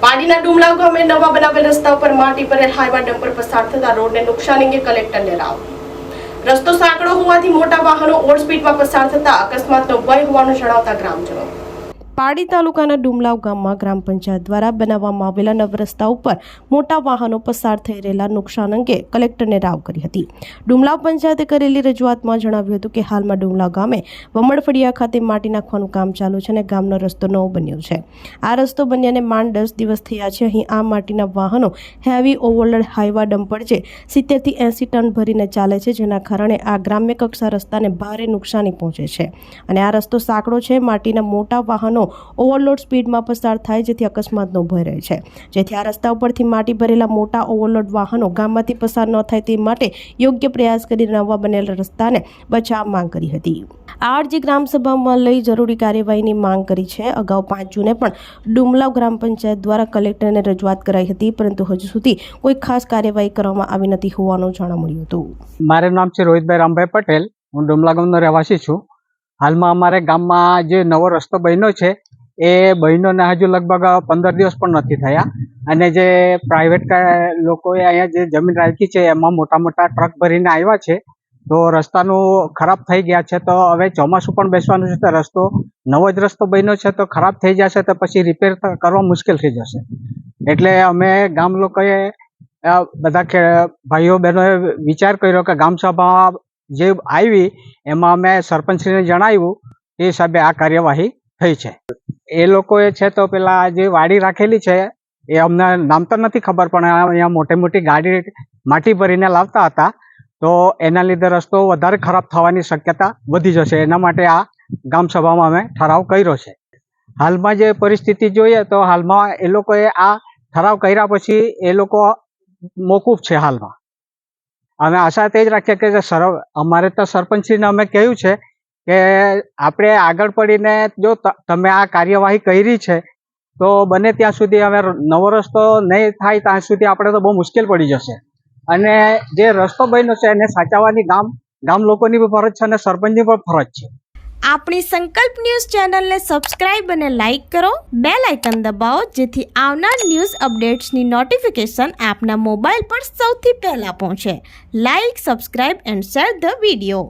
પાડીના ડુમલાવ ગામે નવા બનાવેલ રસ્તા ઉપર માટી ભરેલ હાઈવા ડમ્પર પસાર થતા રોડને નુકસાન અંગે કલેક્ટરને રાવ। રસ્તો સાંકડો હોવાથી મોટા વાહનો ઓવર સ્પીડમાં પસાર થતા અકસ્માતનો ભય હોવાનું જણાવતા ગ્રામજનો પાડી તાલુકાના ડુમલાવ ગામમાં ગ્રામ પંચાયત દ્વારા બનાવવામાં આવેલા નવ રસ્તા ઉપર મોટા વાહનો પસાર થઈ રહેલા નુકસાન અંગે કલેક્ટરને રાવ કરી હતી। ડુમલાવ પંચાયતે કરેલી રજૂઆતમાં જણાવ્યું હતું કે હાલમાં ડુમલાવ ગામે વમણફળિયા ખાતે માટી નાખવાનું કામ ચાલુ છે અને ગામનો રસ્તો નવો બન્યો છે। આ રસ્તો બન્યાને માંડ 10 દિવસ થયા છે। અહીં આ માટીના વાહનો હેવી ઓવરલોડ હાઈવા ડમ્પર જે 70 થી 80 ટન ભરીને ચાલે છે, જેના કારણે આ ગ્રામ્ય કક્ષા રસ્તાને ભારે નુકસાની પહોંચે છે અને આ રસ્તો સાંકડો છે। માટીના મોટા વાહનો ઓવરલોડ સ્પીડમાં પસાર થાય જેથી અકસ્માતનો ભય રહે છે, જેથી આ રસ્તા ઉપરથી માટી ભરેલા મોટા ઓવરલોડ વાહનો ગામમાંથી પસાર ન થાય તે માટે યોગ્ય પ્રયાસ કરી નવા બનેલા રસ્તાને બચાવ માંગ કરી હતી। આ અરજી ગ્રામસભામાં લઈ જરૂરી કાર્યવાહીની માંગ કરી છે। અગાઉ 5 જૂને પણ ડુમલાવ ગ્રામ પંચાયત દ્વારા કલેક્ટરને રજૂઆત કરાઈ હતી, પરંતુ હજુ સુધી કોઈ ખાસ કાર્યવાહી કરવામાં આવી નથી હોવાનું જાણવા મળ્યું હતું। મારું નામ છે રોહિતભાઈ રામભાઈ પટેલ, હું ડુમલા ગામનો રહેવાસી છું। હાલમાં અમારે ગામમાં જે નવો રસ્તો બન્યો છે એ બન્યોને હજુ લગભગ 15 દિવસ પણ નથી થયા અને જે પ્રાઇવેટ લોકોએ અહીંયા જે જમીન રાખી છે એમાં મોટા મોટા ટ્રક ભરીને આવ્યા છે, તો રસ્તાનું ખરાબ થઈ ગયા છે। તો હવે ચોમાસું પણ બેસવાનું છે, તો રસ્તો નવો જ રસ્તો બન્યો છે તો ખરાબ થઈ જશે તો પછી રિપેર કરવા મુશ્કેલ થઈ જશે। એટલે અમે ગામ લોકોએ બધા ભાઈઓ બહેનોએ વિચાર કર્યો કે ગામ સભા જે આવી એમાં અમે સરપંચશ્રીને જણાવ્યું એ હિસાબે આ કાર્યવાહી થઈ છે। એ લોકોએ છે તો પેલા જે વાડી રાખેલી છે એ અમને નામ તો નથી ખબર, પણ અહીંયા મોટી મોટી ગાડી માટી ભરીને લાવતા હતા, તો એના લીધે રસ્તો વધારે ખરાબ થવાની શક્યતા વધી જશે। એના માટે આ ગામ સભામાં અમે ઠરાવ કર્યો છે। હાલમાં જે પરિસ્થિતિ જોઈએ તો હાલમાં એ લોકોએ આ ઠરાવ કર્યા પછી એ લોકો મોકૂફ છે। હાલમાં અમે આશા તે જ રાખીએ કે અમારે તો સરપંચશ્રીને અમે કહ્યું છે કે આપણે આગળ પડીને જો તમે આ કાર્યવાહી કરી છે તો બને ત્યાં સુધી હવે નવો રસ્તો નહીં થાય ત્યાં સુધી આપણે તો બહુ મુશ્કેલ પડી જશે અને જે રસ્તો બન્યો છે એને સાચવવાની ગામ લોકોની પણ ફરજ છે અને સરપંચની પણ ફરજ છે। આપણી સંકલ્પ ન્યૂઝ ચેનલને સબસ્ક્રાઇબ અને લાઇક કરો, બેલ આઇકન દબાવો જેથી આવનાર ન્યૂઝ અપડેટ્સની નોટિફિકેશન આપના મોબાઈલ પર સૌથી પહેલા પહોંચે। Like, subscribe and share the video.